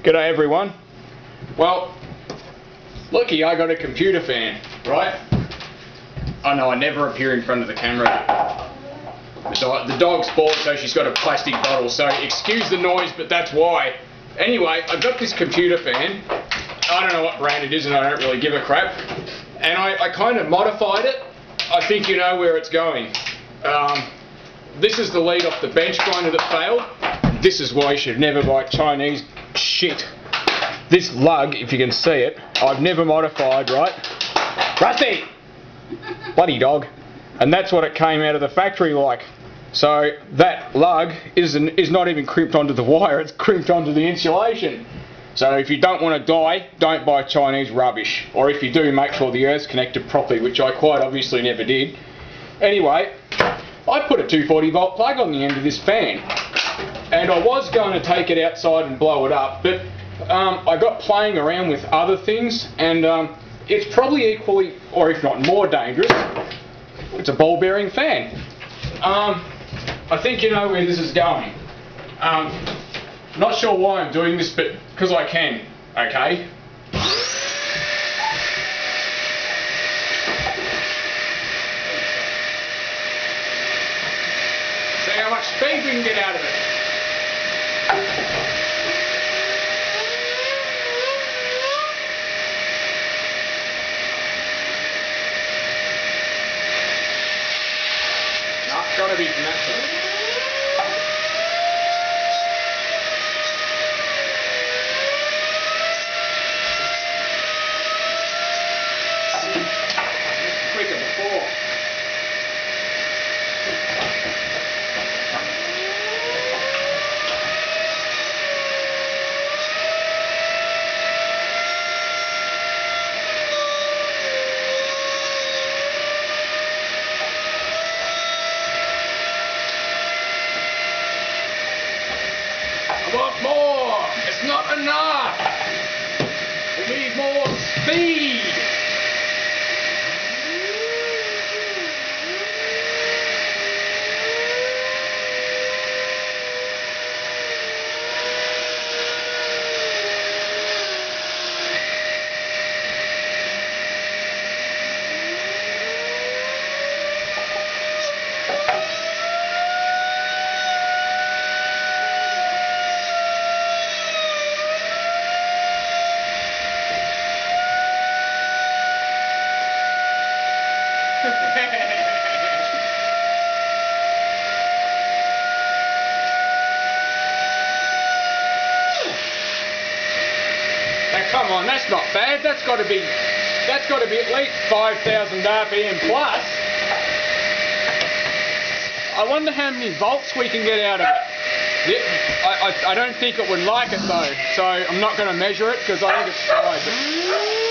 G'day everyone. Well, looky, I got a computer fan, right? I know I never appear in front of the camera. The dog's bored, so she's got a plastic bottle, so excuse the noise, but that's why. Anyway, I've got this computer fan. I don't know what brand it is and I don't really give a crap. And I kind of modified it. I think you know where it's going. This is the lead off the bench grinder that failed. This is why you should never buy Chinese shit. This lug, if you can see it, I've never modified, right? Rusty! Bloody dog. And that's what it came out of the factory like. So that lug is not even crimped onto the wire, it's crimped onto the insulation. So if you don't want to die, don't buy Chinese rubbish. Or if you do, make sure the earth's connected properly, which I quite obviously never did. Anyway, I put a 240 volt plug on the end of this fan. And I was going to take it outside and blow it up, but I got playing around with other things, and it's probably equally, or if not more dangerous. It's a ball bearing fan. I think you know where this is going. Not sure why I'm doing this, but because I can, okay? See how much speed we can get out of it. No, it's got to be natural. Quicker before. I want more! It's not enough! We need more speed! Now come on, that's not bad. That's got to be at least 5,000 RPM plus. I wonder how many volts we can get out of it. Yep, I don't think it would like it though, so I'm not going to measure it because I think it's